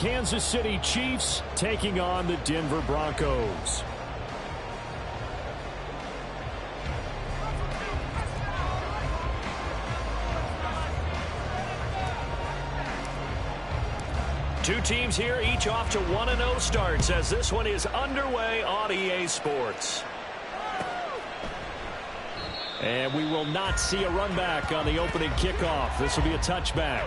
Kansas City Chiefs taking on the Denver Broncos. Two teams here, each off to 1-0 starts as this one is underway on EA Sports. And we will not see a run back on the opening kickoff. This will be a touchback.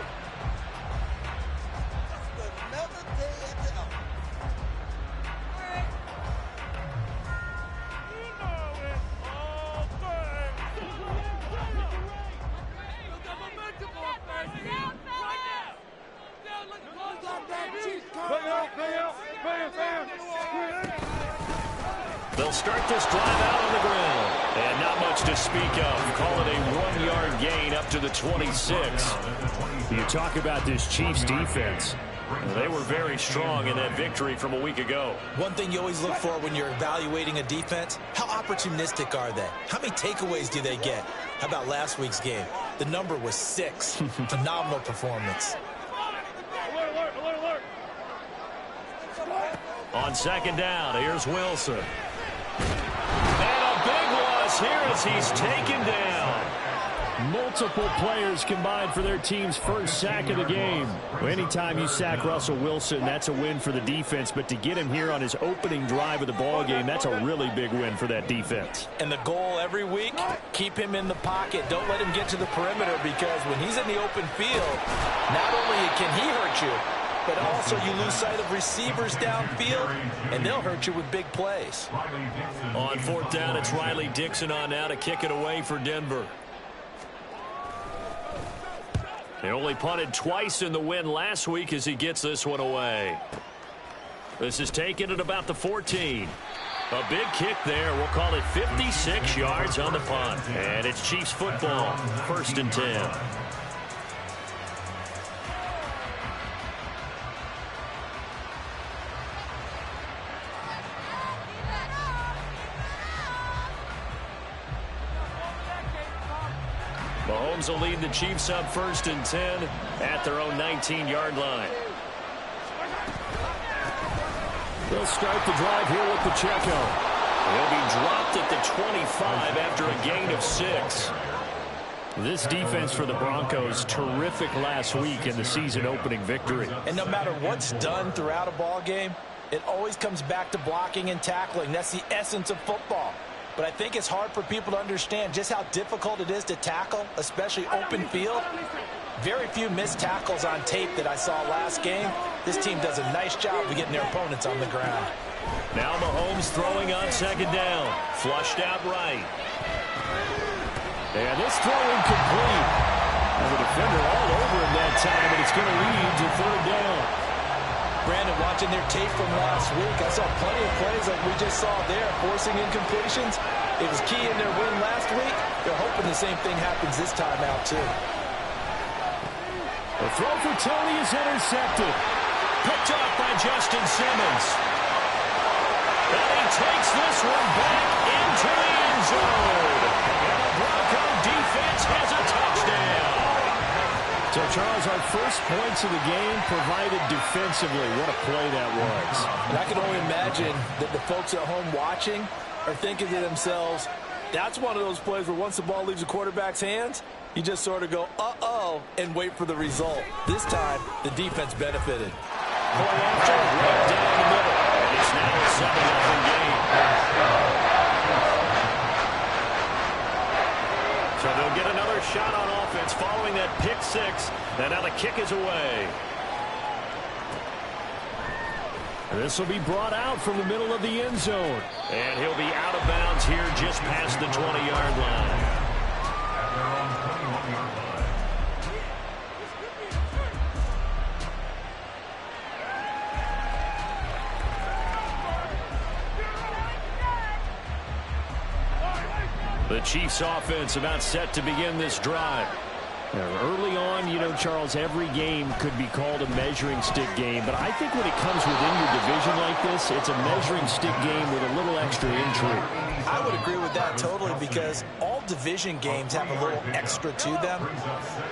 They'll start this drive out on the ground. And not much to speak of. Call it a 1-yard gain up to the 26. You talk about this Chiefs defense. They were very strong in that victory from a week ago. One thing you always look for when you're evaluating a defense, how opportunistic are they? How many takeaways do they get? How about last week's game? The number was 6. Phenomenal performance. On second down, here's Wilson. And a big loss here as he's taken down. Multiple players combined for their team's first sack of the game. Well, anytime you sack Russell Wilson, that's a win for the defense. But to get him here on his opening drive of the ball game, that's a really big win for that defense. And the goal every week, keep him in the pocket. Don't let him get to the perimeter, because when he's in the open field, not only can he hurt you, but also you lose sight of receivers downfield, and they'll hurt you with big plays. On fourth down, it's Riley Dixon on now to kick it away for Denver. They only punted twice in the win last week as he gets this one away. This is taken at about the 14. A big kick there. We'll call it 56 yards on the punt. And it's Chiefs football, 1st and 10. Mahomes will lead the Chiefs up 1st and 10 at their own 19-yard line. They'll start the drive here with Pacheco. He'll be dropped at the 25 after a gain of 6. This defense for the Broncos, terrific last week in the season-opening victory. And no matter what's done throughout a ball game, it always comes back to blocking and tackling. That's the essence of football. But I think it's hard for people to understand just how difficult it is to tackle, especially open field. Very few missed tackles on tape that I saw last game. This team does a nice job of getting their opponents on the ground. Now Mahomes throwing on second down. Flushed out right. And this throw incomplete. And the defender all over him that time, and it's going to lead to 3rd down. Brandon, watching their tape from last week, I saw plenty of plays like we just saw there, forcing incompletions. It was key in their win last week. They're hoping the same thing happens this time out, too. The throw for Tony is intercepted. Picked off by Justin Simmons. And he takes this one back into the end zone. And the Bronco defense has a touchdown. So, Charles, our first points of the game provided defensively. What a play that was. And I can only imagine that the folks at home watching are thinking to themselves, that's one of those plays where once the ball leaves the quarterback's hands, you just sort of go, uh-oh, and wait for the result. This time, the defense benefited. Point after, right down the middle. And it's now a 7-0 game. So they'll get another shot on offense following that pick 6. And now the kick is away. This will be brought out from the middle of the end zone. And he'll be out of bounds here just past the 20-yard line. The Chiefs offense about set to begin this drive. Now, early on, you know, Charles, every game could be called a measuring stick game. But I think when it comes within your division like this, it's a measuring stick game with a little extra intrigue. I would agree with that totally, because all division games have a little extra to them.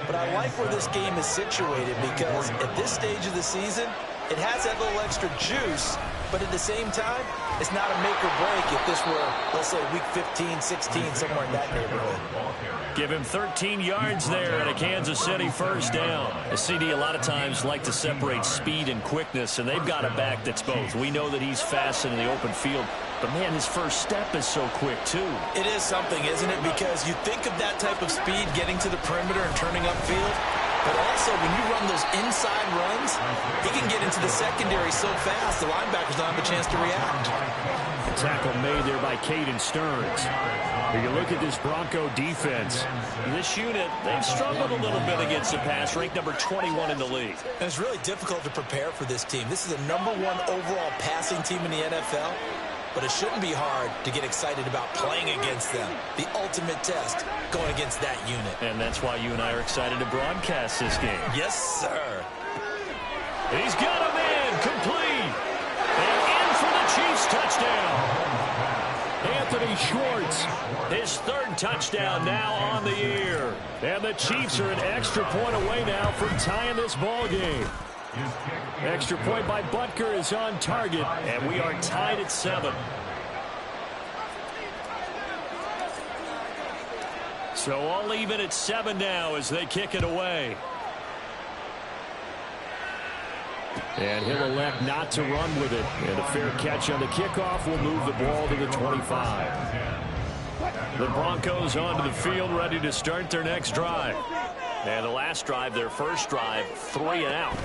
But I like where this game is situated, because at this stage of the season, It has that little extra juice, but at the same time, it's not a make or break if this were, let's say, week 15, 16, somewhere in that neighborhood. Give him 13 yards there at a Kansas City first down. The CD a lot of times like to separate speed and quickness, and they've got a back that's both. We know that he's fast in the open field, but, man, his first step is so quick, too. It is something, isn't it? Because you think of that type of speed getting to the perimeter and turning upfield, but also when you run those inside runs, he can get into the secondary so fast the linebackers don't have a chance to react. A tackle made there by Caden Stearns. When you look at this Bronco defense, this unit, they've struggled a little bit against the pass, ranked number 21 in the league. And it's really difficult to prepare for this team. This is the #1 overall passing team in the NFL. But it shouldn't be hard to get excited about playing against them. The ultimate test going against that unit. And that's why you and I are excited to broadcast this game. Yes, sir. He's got a man complete. And in for the Chiefs touchdown. Anthony Schwartz, his third touchdown now on the year. And the Chiefs are an extra point away now from tying this ball game. Extra point by Butker is on target, and we are tied at 7. So all even at 7 now as they kick it away. And he'll elect not to run with it. And a fair catch on the kickoff will move the ball to the 25. The Broncos onto the field ready to start their next drive. And the last drive, their first drive, 3 and out.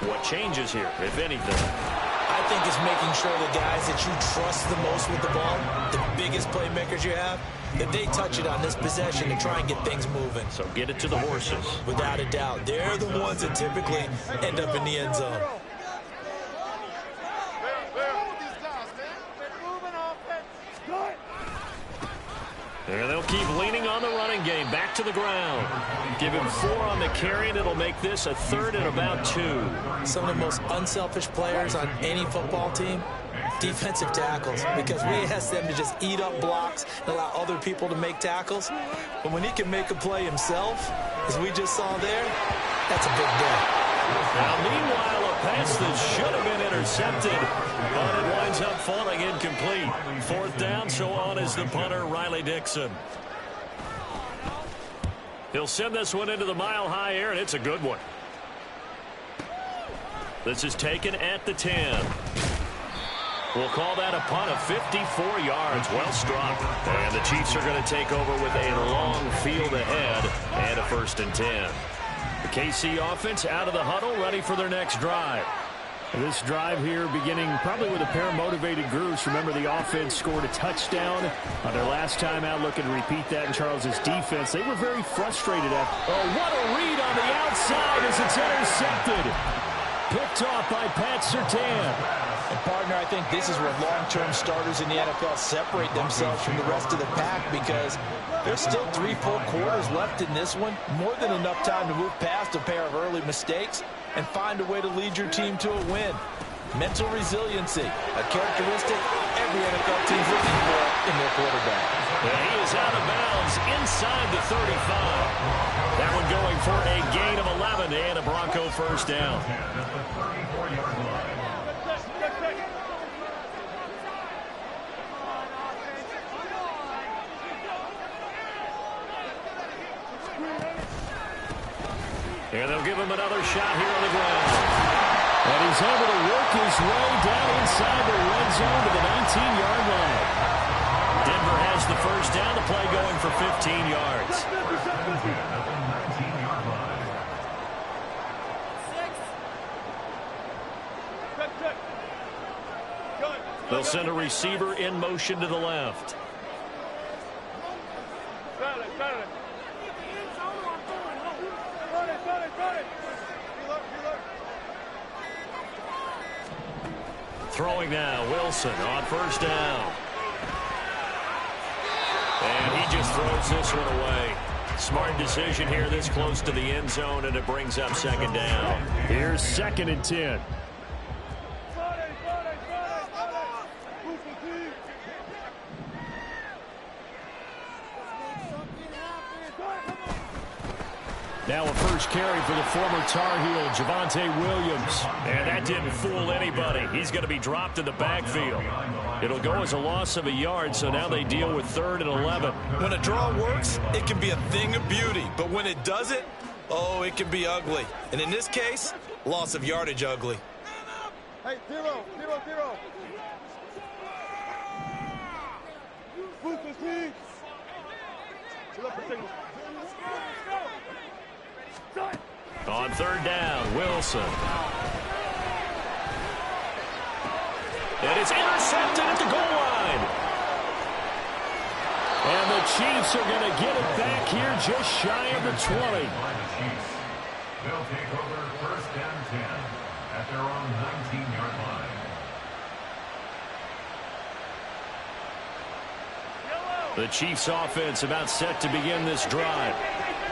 What changes here, if anything? I think it's making sure the guys that you trust the most with the ball, the biggest playmakers you have, that they touch it on this possession and try and get things moving. So get it to the horses. Without a doubt. They're the ones that typically end up in the end zone. And they'll keep leaning on the running game. Back to the ground. Give him 4 on the carry, and it'll make this a 3rd and about 2. Some of the most unselfish players on any football team, defensive tackles, because we ask them to just eat up blocks and allow other people to make tackles. But when he can make a play himself, as we just saw there, that's a big day. Now, meanwhile, a pass that should have been intercepted, but it winds up falling incomplete. 4th down, so on is the punter, Riley Dixon. He'll send this one into the mile-high air, and it's a good one. This is taken at the 10. We'll call that a punt of 54 yards. Well struck. And the Chiefs are going to take over with a long field ahead and a 1st and 10. The KC offense out of the huddle, ready for their next drive. This drive here beginning probably with a pair of motivated groups. Remember, the offense scored a touchdown on their last time out. Looking to repeat that in Charles's defense. They were very frustrated after. Oh, what a read on the outside as it's intercepted. Picked off by Pat Surtain. And, partner, I think this is where long-term starters in the NFL separate themselves from the rest of the pack, because there's still 3 full quarters left in this one. More than enough time to move past a pair of early mistakes and find a way to lead your team to a win. Mental resiliency, a characteristic every NFL team's looking for in their quarterback. And he is out of bounds inside the 35. That one going for a gain of 11 and a Bronco first down. And they'll give him another shot here on the ground. And he's able to work his way down inside the red zone to the 19-yard line. Denver has the first down. The play going for 15 yards. They'll send a receiver in motion to the left. Throwing now, Wilson on first down. And he just throws this one away. Smart decision here this close to the end zone, and it brings up 2nd down. Here's 2nd and 10. Now a first carry for the former Tar Heel, Javonte Williams. And that didn't fool anybody. He's going to be dropped in the backfield. It'll go as a loss of a yard, so now they deal with 3rd and 11. When a draw works, it can be a thing of beauty. But when it doesn't, oh, it can be ugly. And in this case, loss of yardage ugly. Hey, 0, 0, 0. On 3rd down, Wilson. And it's intercepted at the goal line. And the Chiefs are going to get it back here just shy of the 20. They'll take over 1st and 10 at their own 19-yard line. The Chiefs offense about set to begin this drive.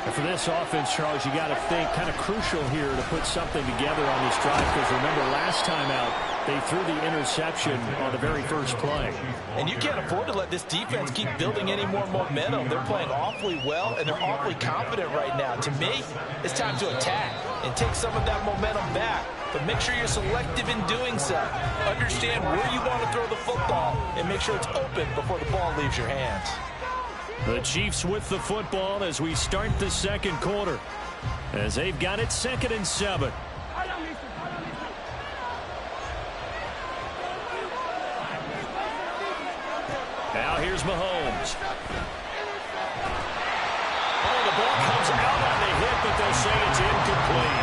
And for this offense, Charles, you got to think kind of crucial here to put something together on this drive, because remember last time out, they threw the interception on the very first play. And you can't afford to let this defense keep building any more momentum. They're playing awfully well, and they're awfully confident right now. To me, it's time to attack and take some of that momentum back. But make sure you're selective in doing so. Understand where you want to throw the football and make sure it's open before the ball leaves your hands. The Chiefs with the football as we start the second quarter, as they've got it 2nd and 7. Now here's Mahomes. Oh, the ball comes out on the hit, but they'll say it's incomplete.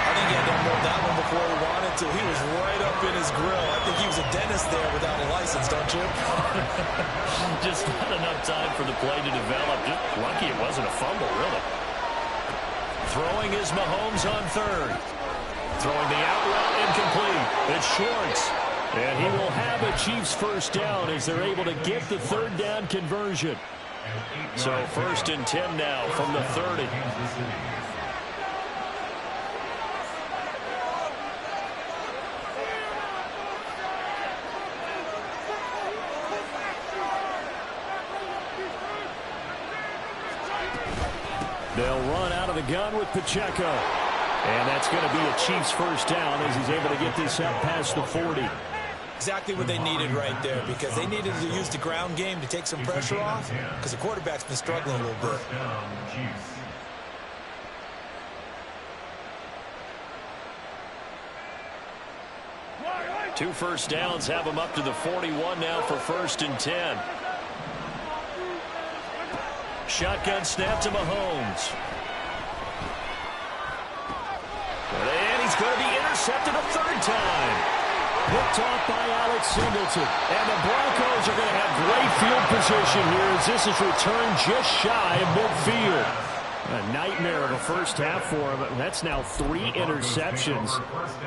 I think he had to unload that one before he wanted to. He was right up in his grill. I think he was a dentist there without a license, don't you? Just not enough time for the play to develop. Just lucky it wasn't a fumble, really. Throwing is Mahomes on 3rd. Throwing the out route incomplete. It's Schwartz. And he will have a Chiefs first down as they're able to get the 3rd down conversion. So 1st and 10 now from the 30. They'll run out of the gun with Pacheco. And that's going to be a Chiefs first down as he's able to get this out past the 40. Exactly what they needed right there, because they needed to use the ground game to take some pressure off, because the quarterback's been struggling a little bit. Two first downs have them up to the 41 now for 1st and 10. Shotgun snap to Mahomes. And he's going to be intercepted a 3rd time. Picked off by Alex Singleton. And the Broncos are going to have great field position here as this is returned just shy of midfield. A nightmare of a first half for him. That's now 3 interceptions.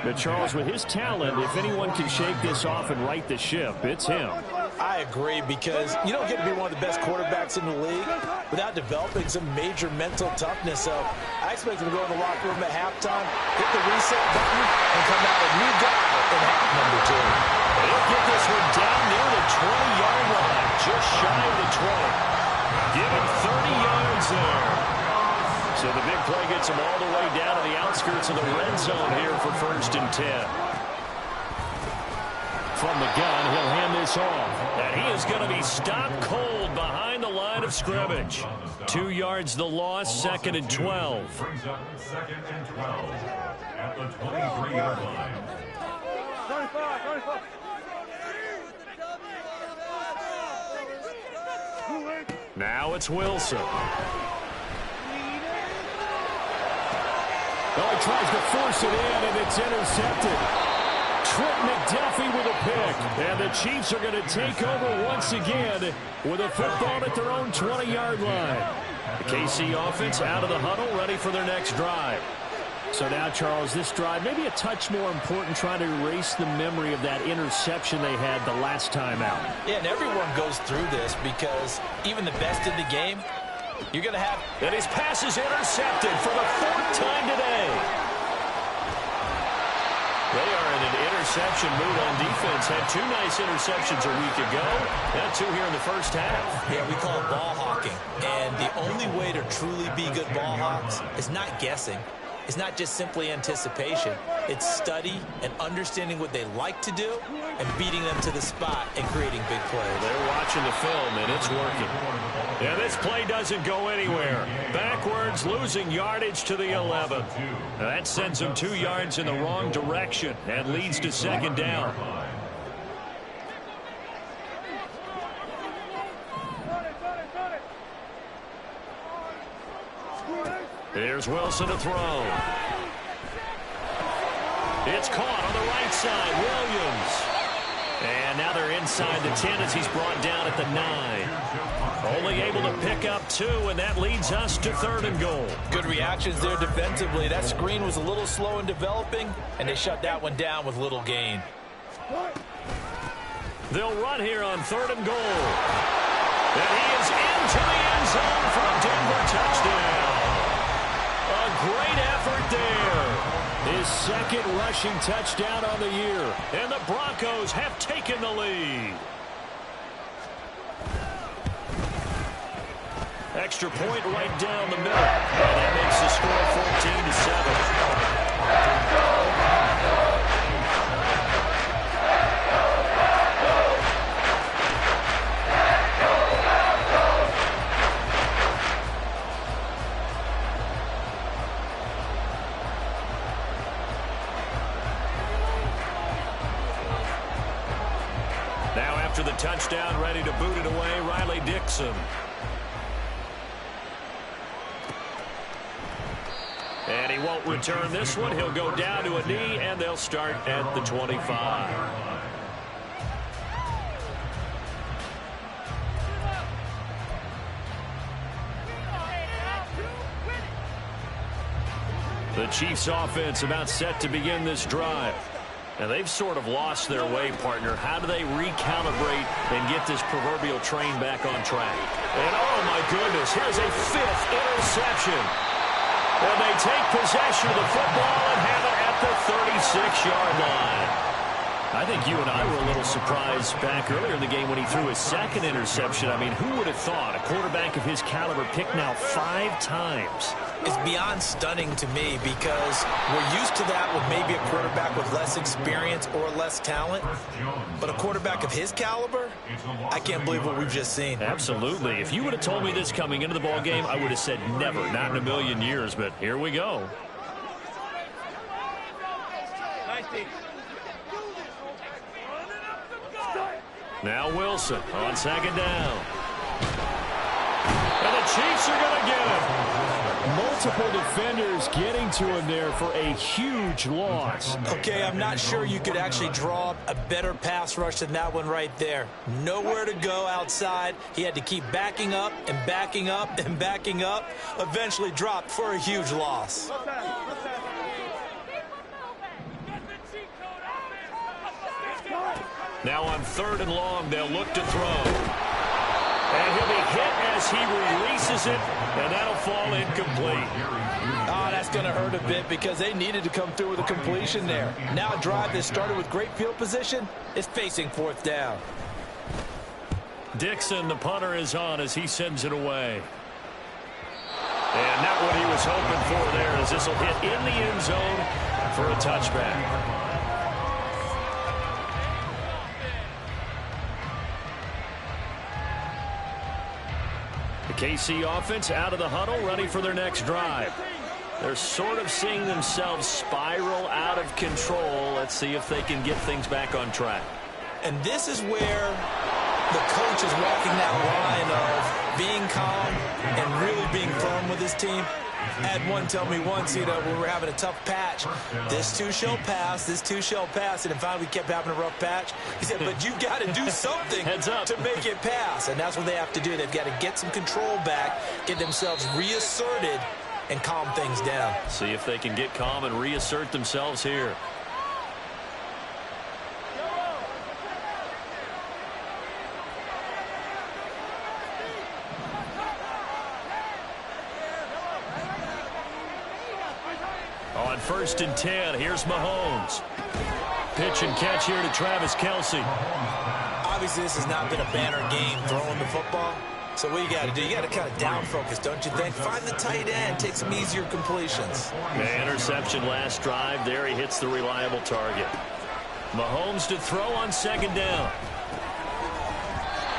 But Charles, with his talent, if anyone can shake this off and right the ship, it's him. I agree, because you don't get to be one of the best quarterbacks in the league without developing some major mental toughness. So I expect him to go in the locker room at halftime, hit the reset button, and come out a new guy in half number 2. They'll get this one down near the 20-yard line, just shy of the 20. Give him 30 yards there. So the big play gets him all the way down to the outskirts of the red zone here for 1st and 10. From the gun, he'll hand this off. And he is going to be stopped cold behind the line of scrimmage. 2 yards the loss, 2nd and 12. Brings up 2nd and 12 at the 23-yard line. 35. Now it's Wilson. Oh, he tries to force it in, and it's intercepted. Trent McDuffie with a pick. And the Chiefs are going to take over once again with a football at their own 20-yard line. The KC offense out of the huddle, ready for their next drive. So now, Charles, this drive maybe a touch more important, trying to erase the memory of that interception they had the last time out. Yeah, and everyone goes through this, because even the best in the game, you're going to have... And his pass is intercepted for the 4th time today. They are in an interception mood on defense. Had 2 nice interceptions a week ago. Now 2 here in the first half. Yeah, we call it ball hawking. And the only way to truly be good ball hawks is not guessing. It's not just simply anticipation. It's study and understanding what they like to do and beating them to the spot and creating big plays. They're watching the film, and it's working. Yeah, this play doesn't go anywhere. Backwards, losing yardage to the 11. That sends them 2 yards in the wrong direction and leads to second down. Here's Wilson to throw. It's caught on the right side. Williams. And now they're inside the 10 as he's brought down at the 9. Only able to pick up 2, and that leads us to 3rd and goal. Good reactions there defensively. That screen was a little slow in developing, and they shut that one down with little gain. They'll run here on 3rd and goal. And he is into the end zone for a Denver touchdown. A great effort there. His 2nd rushing touchdown on the year. And the Broncos have taken the lead. Extra point right down the middle. And that makes the score 14-7. Now after the touchdown, ready to boot it away, Riley Dixon. And he won't return this one. He'll go down to a knee, and they'll start at the 25. The Chiefs' offense about set to begin this drive. And they've sort of lost their way, partner. How do they recalibrate and get this proverbial train back on track? And, oh, my goodness, here's a 5th interception. And they take possession of the football and have it at the 36-yard line. I think you and I were a little surprised back earlier in the game when he threw his 2nd interception. I mean, who would have thought a quarterback of his caliber picked now 5 times? It's beyond stunning to me because we're used to that with maybe a quarterback with less experience or less talent. But a quarterback of his caliber, I can't believe what we've just seen. Absolutely. If you would have told me this coming into the ball game, I would have said never, not in a million years. But here we go. Now Wilson on 2nd down. And the Chiefs are going to get him. Multiple defenders getting to him there for a huge loss. Okay, I'm not sure you could actually draw a better pass rush than that one right there. Nowhere to go outside. He had to keep backing up and backing up and backing up. Eventually dropped for a huge loss. Now on 3rd and long, they'll look to throw. And he'll be hit as he releases it, and that'll fall incomplete. Oh, that's going to hurt a bit because they needed to come through with a completion there. Now a drive that started with great field position is facing 4th down. Dixon, the punter, is on as he sends it away. And not what he was hoping for there as this will hit in the end zone for a touchback. The KC offense out of the huddle, ready for their next drive. They're sort of seeing themselves spiral out of control. Let's see if they can get things back on track. And this is where the coach is walking that line of being calm and really being firm with his team. I had one tell me once, when we were having a tough patch, this too shall pass, this too shall pass. And finally we kept having a rough patch. He said, but you've got to do something to make it pass. And that's what they have to do. They've got to get some control back, get themselves reasserted, and calm things down. See if they can get calm and reassert themselves here. On 1st and 10, here's Mahomes. Pitch and catch here to Travis Kelce. Obviously, this has not been a banner game throwing the football. So what you got to do, you got to kind of down focus, don't you think? Find the tight end, take some easier completions. The interception last drive. There he hits the reliable target. Mahomes to throw on second down.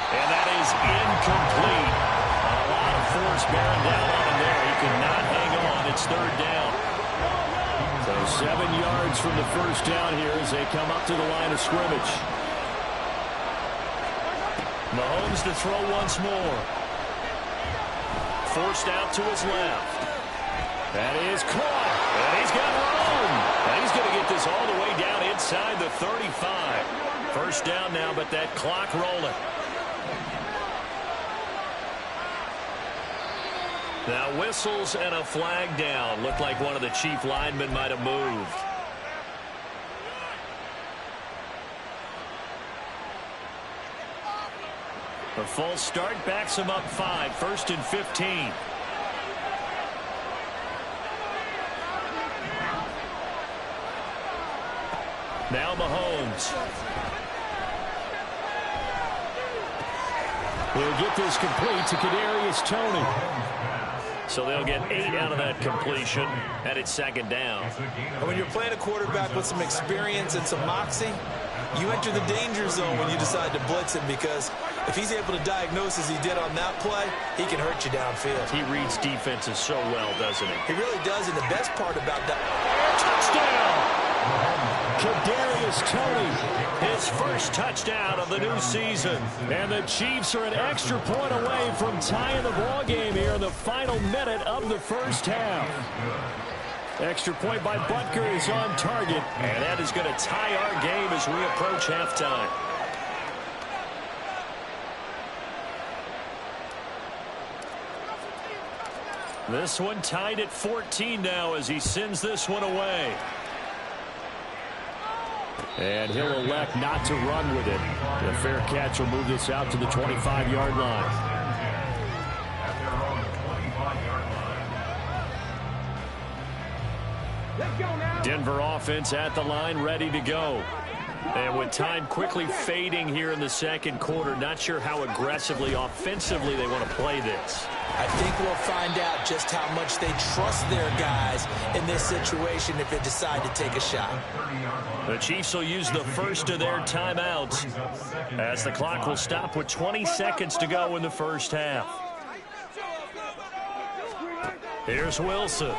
And that is incomplete. A lot of force bearing down on him there. He could not hang on. It's third down. So 7 yards from the first down here as they come up to the line of scrimmage. Mahomes to throw once more. Forced out to his left. That is caught. And he's got room. And he's going to get this all the way down inside the 35. First down now, but that clock rolling. Now whistles and a flag down. Looked like one of the chief linemen might have moved. A false start backs him up 5. 1st and 15. Now Mahomes. He'll get this complete to Kadarius Toney. So they'll get 8 out of that completion, and it's second down. And when you're playing a quarterback with some experience and some moxie, you enter the danger zone when you decide to blitz him, because if he's able to diagnose as he did on that play, he can hurt you downfield. He reads defenses so well, doesn't he? He really does, and the best part about that... Touchdown! Kadarius Toney. His first touchdown of the new season. And the Chiefs are an extra point away from tying the ball game here in the final minute of the first half. Extra point by Butker is on target. And that is going to tie our game as we approach halftime. This one tied at 14 now as he sends this one away. And he'll elect not to run with it. The fair catch will move this out to the 25-yard line. Denver offense at the line, ready to go. And with time quickly fading here in the second quarter, not sure how aggressively, offensively they want to play this. I think we'll find out just how much they trust their guys in this situation if they decide to take a shot. The Chiefs will use the first of their timeouts as the clock will stop with 20 seconds to go in the first half. Here's Wilson.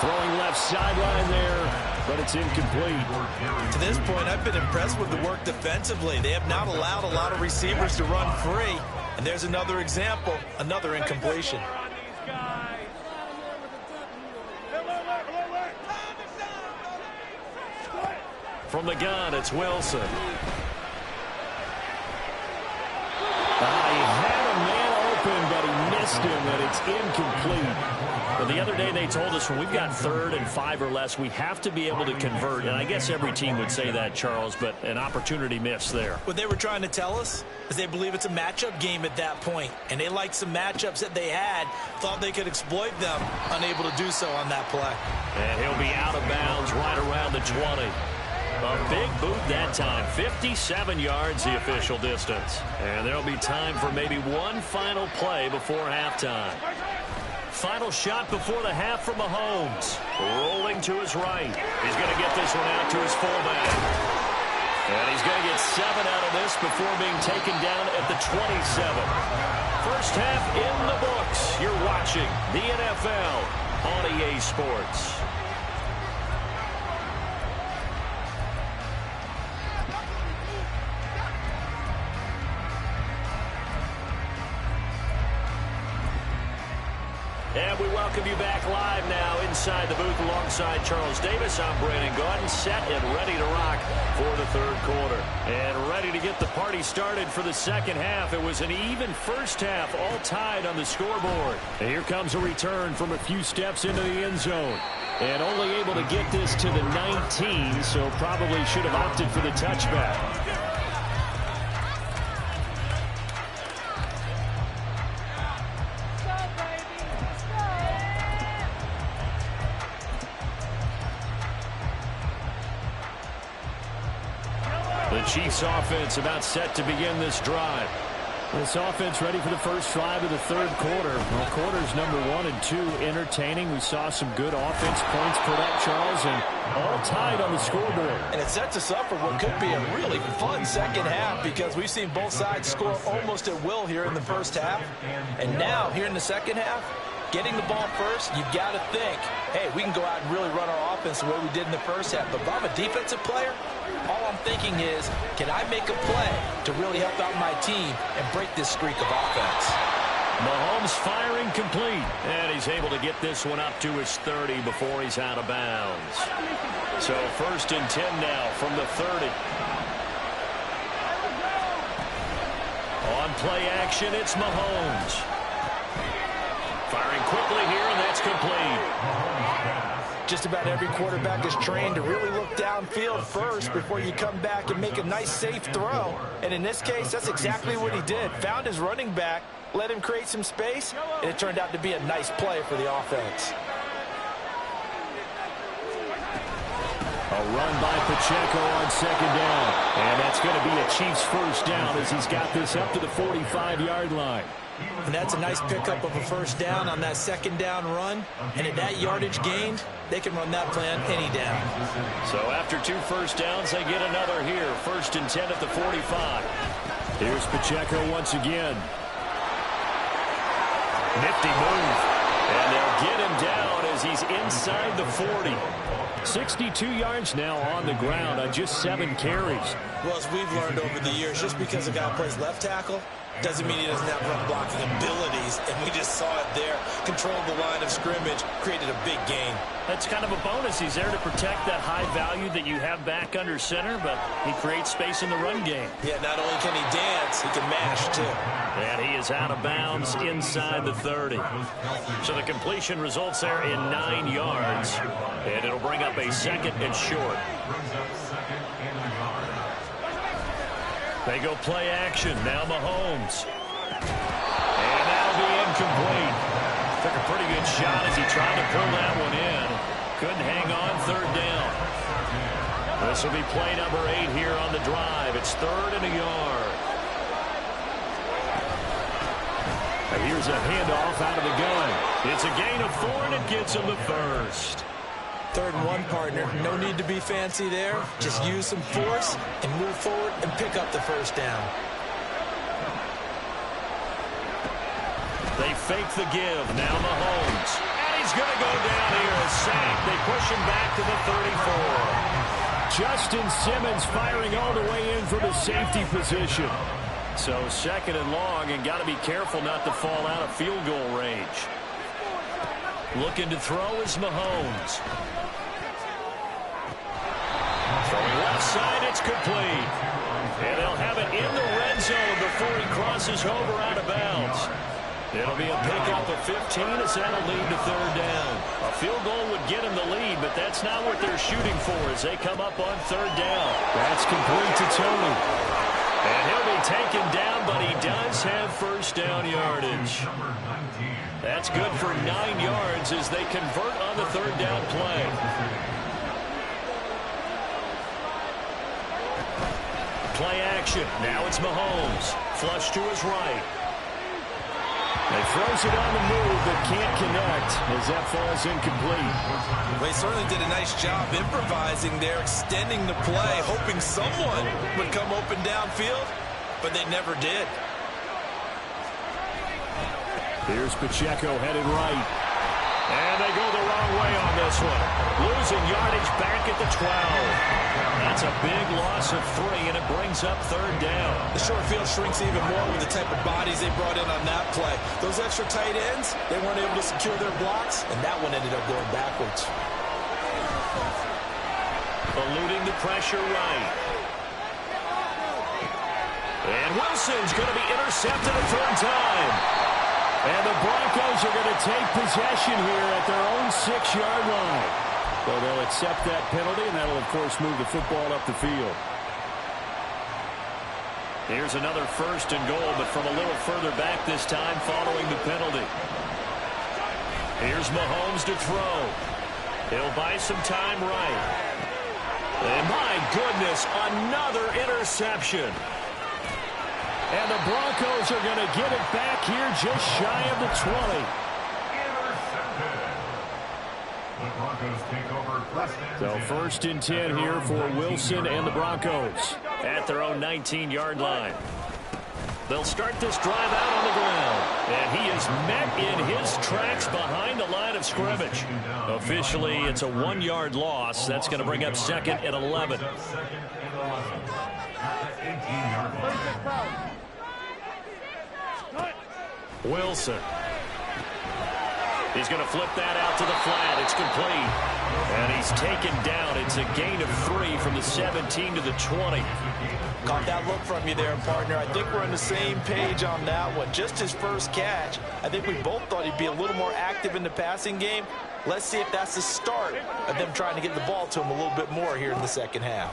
Throwing left sideline there, but it's incomplete. To this point, I've been impressed with the work defensively. They have not allowed a lot of receivers to run free. And there's another example, another incompletion. From the gun, it's Wilson. He had a man open, but he missed him, and it's incomplete. Well, the other day they told us when we've got 3rd and 5 or less, we have to be able to convert. And I guess every team would say that, Charles, but an opportunity missed there. What they were trying to tell us is they believe it's a matchup game at that point. And they liked some matchups that they had, thought they could exploit them, unable to do so on that play. And he'll be out of bounds right around the 20. A big boot that time. 57 yards the official distance. And there'll be time for maybe one final play before halftime. Final shot before the half from Mahomes. Rolling to his right. He's going to get this one out to his fullback. And he's going to get 7 out of this before being taken down at the 27. First half in the books. You're watching the NFL on EA Sports. And we welcome you back live now inside the booth alongside Charles Davis. I'm Brandon Gaudin, set and ready to rock for the third quarter. And ready to get the party started for the second half. It was an even first half, all tied on the scoreboard. And here comes a return from a few steps into the end zone. And only able to get this to the 19, so probably should have opted for the touchback. The Chiefs offense about set to begin this drive. This offense ready for the first drive of the third quarter. Well, quarters number 1 and 2 entertaining. We saw some good offense points put up, Charles, and all tied on the scoreboard. And it sets us up for what could be a really fun second half because we've seen both sides score almost at will here in the first half. And now, here in the second half, getting the ball first, you've got to think, hey, we can go out and really run our offense the way we did in the first half. But if I'm a defensive player, all I'm thinking is, can I make a play to really help out my team and break this streak of offense? Mahomes firing complete. And he's able to get this one up to his 30 before he's out of bounds. So 1st and 10 now from the 30. On play action, it's Mahomes. Firing quickly here, and that's complete. Just about every quarterback is trained to really look downfield first before you come back and make a nice, safe throw. And in this case, that's exactly what he did. Found his running back, let him create some space, and it turned out to be a nice play for the offense. A run by Pacheco on 2nd down. And that's going to be a Chiefs first down as he's got this up to the 45-yard line. And that's a nice pickup of a first down on that 2nd down run. And at that yardage gained, they can run that plan any down. So after 2 first downs, they get another here. 1st and 10 at the 45. Here's Pacheco once again. Nifty move. And they'll get him down as he's inside the 40. 62 yards now on the ground on just 7 carries. Well, as we've learned over the years, just because a guy plays left tackle doesn't mean he doesn't have run blocking abilities, and we just saw it there. Controlled the line of scrimmage, created a big gain. That's kind of a bonus. He's there to protect that high value that you have back under center, but he creates space in the run game. Yeah, not only can he dance, he can mash, too. And he is out of bounds inside the 30. So the completion results there in 9 yards, and it'll bring up a 2nd and short. They go play action. Now Mahomes. And that'll be incomplete. Took a pretty good shot as he tried to pull that one in. Couldn't hang on 3rd down. This will be play number 8 here on the drive. It's 3rd and a yard. And here's a handoff out of the gun. It's a gain of 4, and it gets him the first. 3rd and 1, partner. No need to be fancy there. Just use some force and move forward and pick up the first down. They fake the give. Now Mahomes. And he's going to go down here. A sack. They push him back to the 34. Justin Simmons firing all the way in from the safety position. So 2nd and long, and got to be careful not to fall out of field goal range. Looking to throw is Mahomes. From left side, it's complete. And they'll have it in the red zone before he crosses over out of bounds. It'll be a pickup of 15 as that'll lead to 3rd down. A field goal would get him the lead, but that's not what they're shooting for as they come up on 3rd down. That's complete to Tony. And he'll be taken down, but he does have first down yardage. That's good for 9 yards as they convert on the 3rd down play. Play action. Now it's Mahomes. Flush to his right. He throws it on the move, but can't connect as that falls incomplete. Well, he certainly did a nice job improvising there, extending the play, hoping someone would come open downfield, but they never did. Here's Pacheco headed right. And they go the wrong way on this one. Losing yardage back at the 12. That's a big loss of 3, and it brings up 3rd down. The short field shrinks even more with the type of bodies they brought in on that play. Those extra tight ends, they weren't able to secure their blocks, and that one ended up going backwards. Eluding the pressure right. And Wilson's going to be intercepted a 3rd time. And the Broncos are going to take possession here at their own 6-yard line. So they'll accept that penalty, and that'll, of course, move the football up the field. Here's another 1st and goal, but from a little further back this time following the penalty. Here's Mahomes to throw. He'll buy some time right. And my goodness, another interception. And the Broncos are going to get it back here just shy of the 20. So first and 10 here for Wilson and the Broncos at their own 19-yard line. They'll start this drive out on the ground. And he is met in his tracks behind the line of scrimmage. Officially, it's a 1-yard loss. That's going to bring up 2nd and 11. Wilson. He's going to flip that out to the flat. It's complete. And he's taken down. It's a gain of 3 from the 17 to the 20. Caught that look from you there, partner. I think we're on the same page on that one. Just his first catch. I think we both thought he'd be a little more active in the passing game. Let's see if that's the start of them trying to get the ball to him a little bit more here in the second half.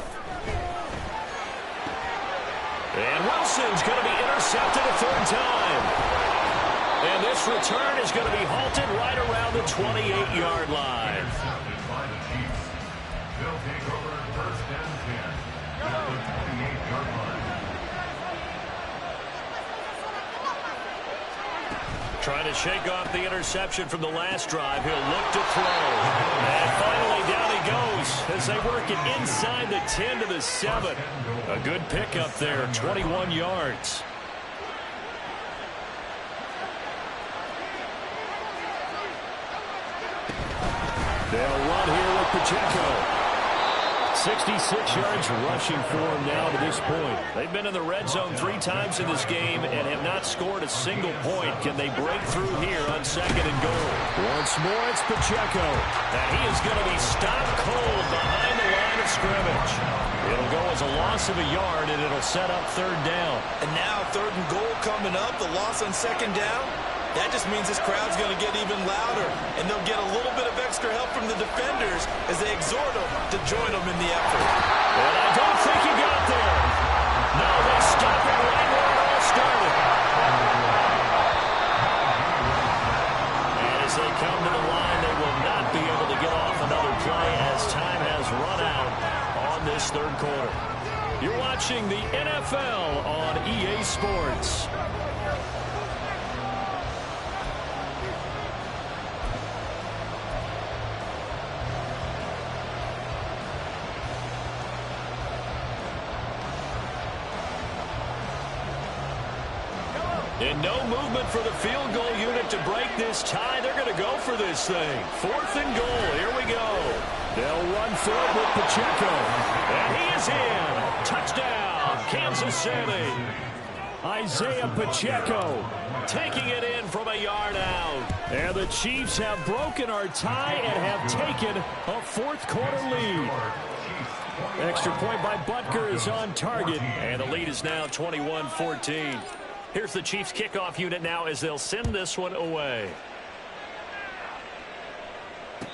And Wilson's going to be intercepted a 3rd time. And this return is going to be halted right around the 28-yard line. They'll take over 1st and 10 at the 28-yard line. Trying to shake off the interception from the last drive. He'll look to throw. And finally down he goes as they work it inside the 10 to the 7. A good pickup there, 21 yards. They'll run here with Pacheco. 66 yards rushing for him now to this point. They've been in the red zone 3 times in this game and have not scored a single point. Can they break through here on 2nd and goal? Once more, it's Pacheco. And he is going to be stopped cold behind the line of scrimmage. It'll go as a loss of a yard, and it'll set up 3rd down. And now 3rd and goal coming up. The loss on 2nd down. That just means this crowd's going to get even louder, and they'll get a little bit of extra help from the defenders as they exhort them to join them in the effort. And I don't think he got there. No, they stop it right where it all started. And as they come to the line, they will not be able to get off another play as time has run out on this 3rd quarter. You're watching the NFL on EA Sports. And no movement for the field goal unit to break this tie. They're going to go for this thing. 4th and goal. Here we go. They'll run for it with Pacheco. And he is in. Touchdown, Kansas City. Isaiah Pacheco taking it in from a yard out. And the Chiefs have broken our tie and have taken a 4th quarter lead. Extra point by Butker is on target. And the lead is now 21-14. Here's the Chiefs kickoff unit now as they'll send this one away.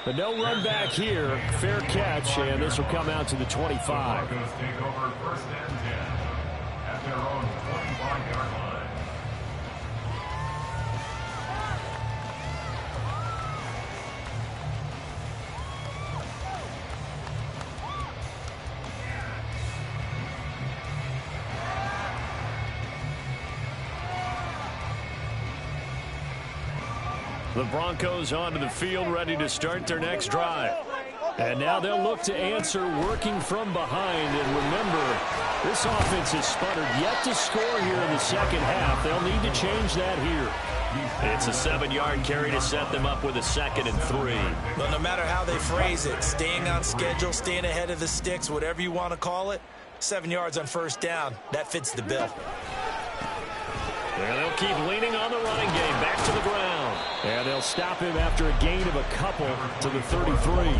But no run back here. Fair catch, and this will come out to the 25. Broncos take over 1st and 10 at their own 25-yard line. The Broncos onto the field, ready to start their next drive. And now they'll look to answer working from behind. And remember, this offense has sputtered yet to score here in the second half. They'll need to change that here. It's a 7-yard carry to set them up with a 2nd and 3. But no matter how they phrase it, staying on schedule, staying ahead of the sticks, whatever you want to call it, 7 yards on 1st down, that fits the bill. And they'll keep leaning on the running game. Back to the ground. And they'll stop him after a gain of a couple to the 33.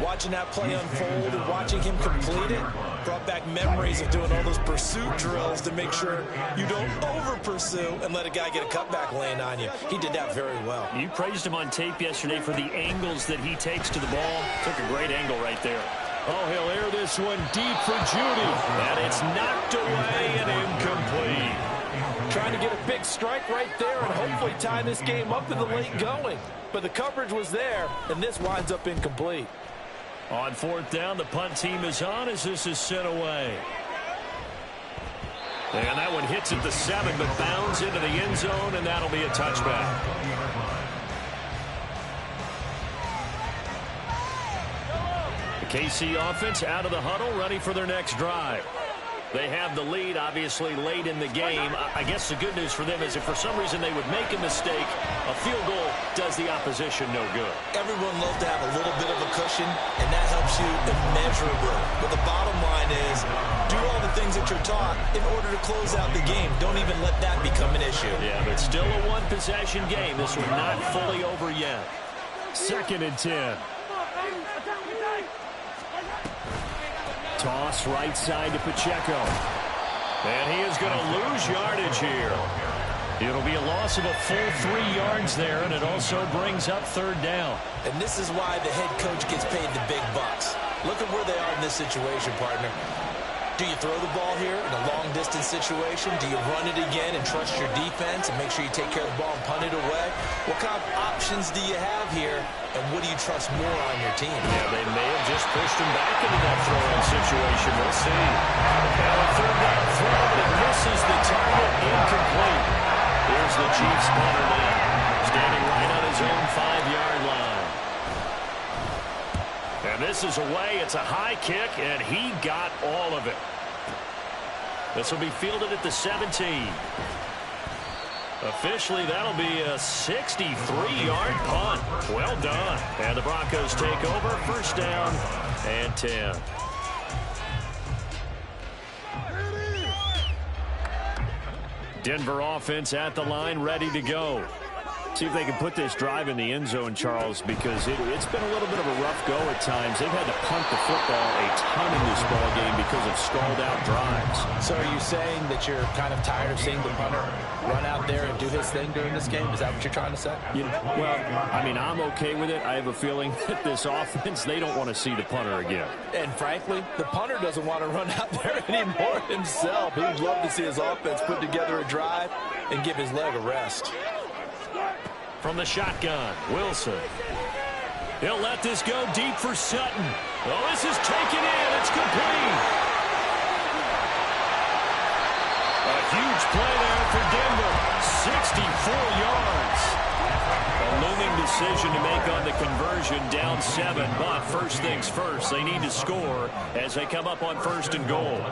Watching that play unfold and watching him complete it brought back memories of doing all those pursuit drills to make sure you don't over-pursue and let a guy get a cutback lane on you. He did that very well. You praised him on tape yesterday for the angles that he takes to the ball. Took a great angle right there. Oh, he'll air this one deep for Judy. And it's knocked away and incomplete. Trying to get a big strike right there and hopefully tie this game up in the late going. But the coverage was there, and this winds up incomplete. On fourth down, the punt team is on as this is sent away. And that one hits at the 7, but bounds into the end zone, and that'll be a touchback. The KC offense out of the huddle, ready for their next drive. They have the lead, obviously, late in the game. I guess the good news for them is if for some reason they would make a mistake, a field goal does the opposition no good. Everyone loves to have a little bit of a cushion, and that helps you immeasurably. But the bottom line is, do all the things that you're taught in order to close out the game. Don't even let that become an issue. Yeah, but still a one-possession game. This one not fully over yet. 2nd and 10. Toss right side to Pacheco. And he is going to lose yardage here. It'll be a loss of a full 3 yards there, and it also brings up 3rd down. And this is why the head coach gets paid the big bucks. Look at where they are in this situation, partner. Do you throw the ball here in a long-distance situation? Do you run it again and trust your defense and make sure you take care of the ball and punt it away? What kind of options do you have here, and what do you trust more on your team? Yeah, they may have just pushed him back into that throwing situation. We'll see. Now a 3rd down throw, but it misses the target, incomplete. Here's the Chiefs punter now, standing right on his own 5-yard line. And this is away. It's a high kick, and he got all of it. This will be fielded at the 17. Officially, that'll be a 63-yard punt. Well done. And the Broncos take over. 1st down and 10. Denver offense at the line, ready to go. See if they can put this drive in the end zone, Charles, because it's been a little bit of a rough go at times. They've had to punt the football a ton in this ball game because of stalled-out drives. So are you saying that you're kind of tired of seeing the punter run out there and do his thing during this game? Is that what you're trying to say? Well, I mean, I'm okay with it. I have a feeling that this offense, they don't want to see the punter again. And frankly, the punter doesn't want to run out there anymore himself. He'd love to see his offense put together a drive and give his leg a rest. From the shotgun, Wilson. He'll let this go deep for Sutton. Oh, this is taken in. It's complete. A huge play there for Denver. 64 yards. A looming decision to make on the conversion, down 7. But first things first, they need to score as they come up on 1st and goal.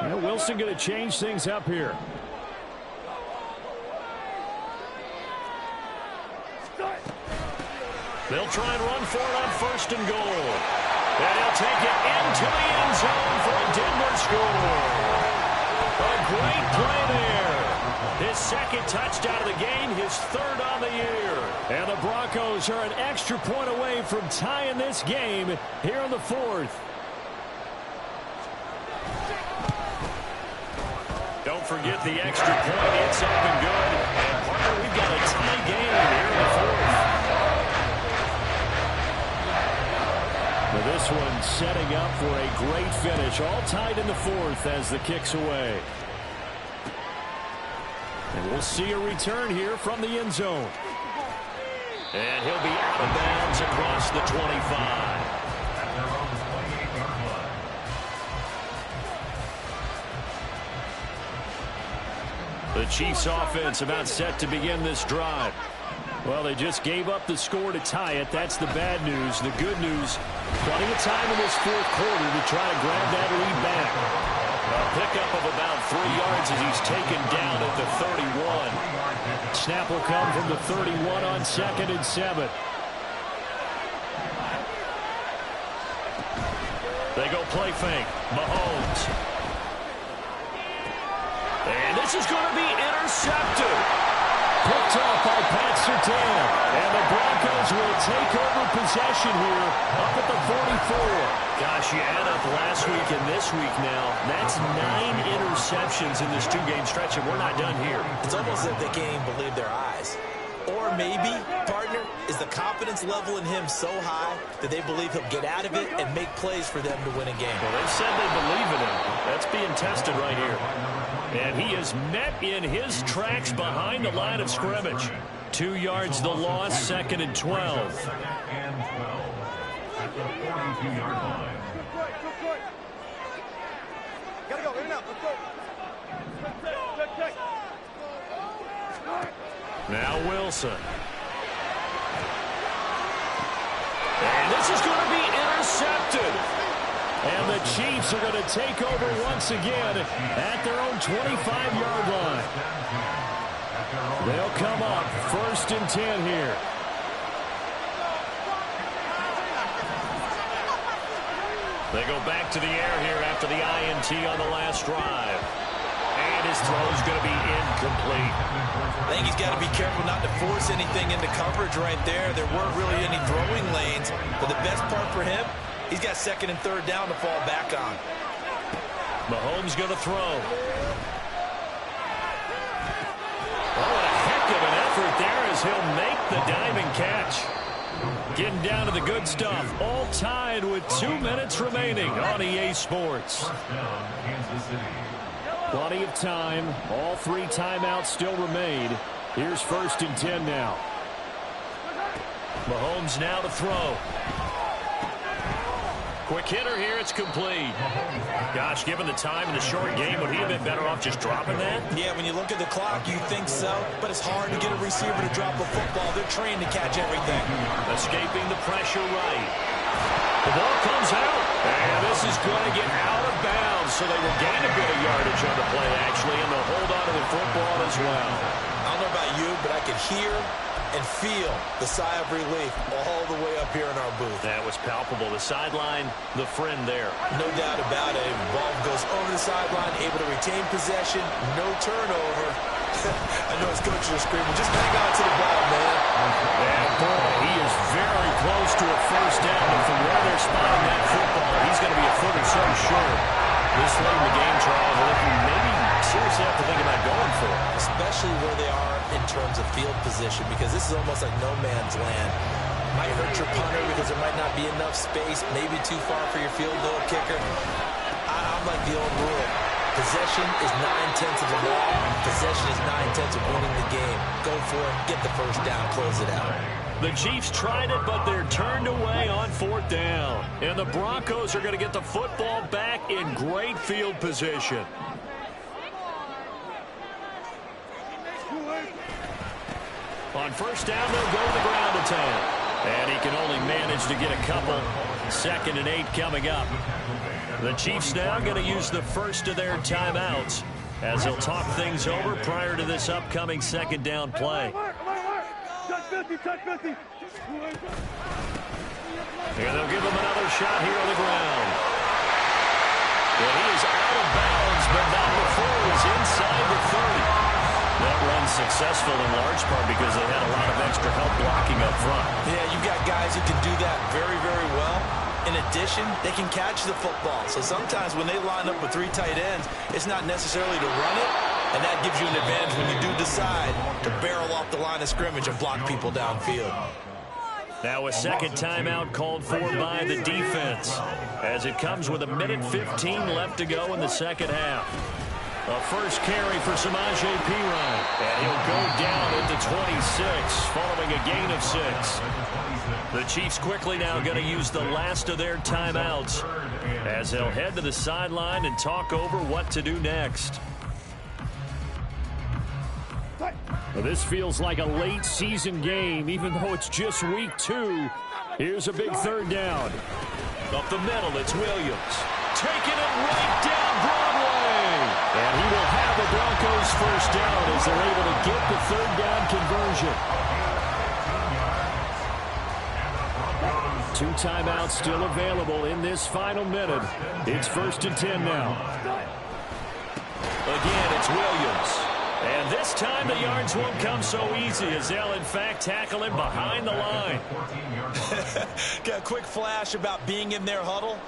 Now Wilson going to change things up here. They'll try and run for it on 1st and goal. And he'll take it into the end zone for a Denver score. A great play there. His 2nd touchdown of the game, his 3rd on the year. And the Broncos are an extra point away from tying this game here in the 4th. Don't forget the extra point. It's up and good. And partner, we've got a tie game here in the 4th. This one setting up for a great finish. All tied in the 4th as the kick's away. And we'll see a return here from the end zone. And he'll be out of bounds across the 25. The Chiefs offense about set to begin this drive. Well, they just gave up the score to tie it. That's the bad news. The good news, plenty of time in this 4th quarter to try to grab that lead back. A pickup of about 3 yards as he's taken down at the 31. Snap will come from the 31 on 2nd and 7. They go play fake. Mahomes. And this is going to be intercepted. Picked off by Pat Surtain. And the Broncos will take over possession here up at the 44. Gosh, you add up last week and this week now. That's 9 interceptions in this 2-game stretch, and we're not done here. It's almost as if they can't even believe their eyes. Or maybe, partner, is the confidence level in him so high that they believe he'll get out of it and make plays for them to win a game. Well, they said they believe in him. That's being tested right here. And he is met in his tracks behind the line of scrimmage. 2 yards the loss, 2nd and 12. the 42-yard line. Gotta go, in and out, let's go. Check. Now Wilson. And this is going to be intercepted. And the Chiefs are going to take over once again at their own 25-yard line. They'll come up 1st and 10 here. They go back to the air here after the INT on the last drive. And his throw's going to be incomplete. I think he's got to be careful not to force anything into coverage right there. There weren't really any throwing lanes. But the best part for him, he's got 2nd and 3rd down to fall back on. Mahomes going to throw. Oh, what a heck of an effort there as he'll make the diving catch. Getting down to the good stuff. All tied with 2 minutes remaining on EA Sports. First down, Kansas City. Plenty of time. All 3 timeouts still remain. Here's 1st and 10 now. Mahomes now to throw. Quick hitter here. It's complete. Gosh, given the time in the short game, would he have been better off just dropping that? Yeah, when you look at the clock, you think so. But it's hard to get a receiver to drop a football. They're trained to catch everything. Escaping the pressure right. The ball comes out. And this is going to get out of bounds. So they will gain a bit of yardage on the play, actually, and they'll hold on to the football as well. I don't know about you, but I could hear and feel the sigh of relief all the way up here in our booth. That was palpable. The sideline, the friend there. No doubt about it. Ball goes over the sideline, able to retain possession, no turnover. I know his coaches are screaming, just hang on to the ball, man. And boy, he is very close to a 1st down. And from where they're spotting that football, he's going to be a foot or so short. This late in the game, Charles, looking maybe seriously have to think about going for it. Especially where they are in terms of field position, because this is almost like no man's land. Might hurt your punter because there might not be enough space, maybe too far for your field goal kicker. I'm like the old rule. Possession is 9/10 of the law. Possession is 9/10 of winning the game. Go for it, get the 1st down, close it out. The Chiefs tried it, but they're turned away on 4th down. And the Broncos are going to get the football back in great field position. On 1st down, they'll go to the ground attack. And he can only manage to get a couple. 2nd and 8 coming up. The Chiefs now going to use the first of their timeouts as they'll talk things over prior to this upcoming 2nd down play. And they'll give him another shot here on the ground. Well, he is out of bounds, but not before he was inside the 30. That run successful in large part because they had a lot of extra help blocking up front. Yeah, you've got guys who can do that very, very well. In addition, they can catch the football. So sometimes when they line up with 3 tight ends, it's not necessarily to run it, and that gives you an advantage when you do decide to barrel off the line of scrimmage and block people downfield. Now a 2nd timeout called for by the defense as it comes with 1:15 left to go in the 2nd half. A first carry for Samaje Perine, and he'll go down at the 26 following a gain of 6. The Chiefs quickly now going to use the last of their timeouts as they'll head to the sideline and talk over what to do next. Well, this feels like a late season game, even though it's just week 2. Here's a big 3rd down. Up the middle, it's Williams. Taking it right down Broadway. And he will have the Broncos 1st down as they're able to get the 3rd down conversion. 2 timeouts still available in this final minute. It's 1st and 10 now. Again, it's Williams. And this time the yards won't come so easy as they'll, in fact, tackle him behind the line. Got a quick flash about being in their huddle.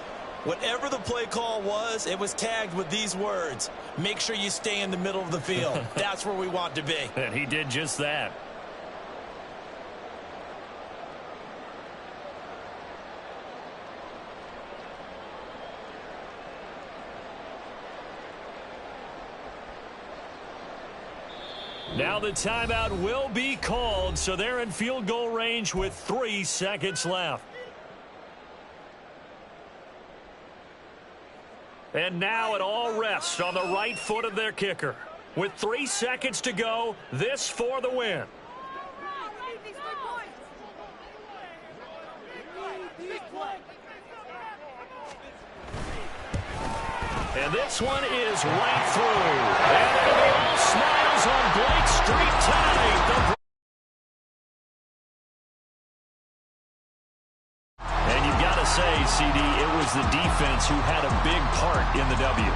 Whatever the play call was, it was tagged with these words: make sure you stay in the middle of the field. That's where we want to be. And he did just that. Now the timeout will be called, so they're in field goal range with 3 seconds left. And now it all rests on the right foot of their kicker. With 3 seconds to go, this for the win. And this one is right through. And it'll be all smiles on Blake Street tonight. And you've got to say, CD, it was the defense who had a big part in the W.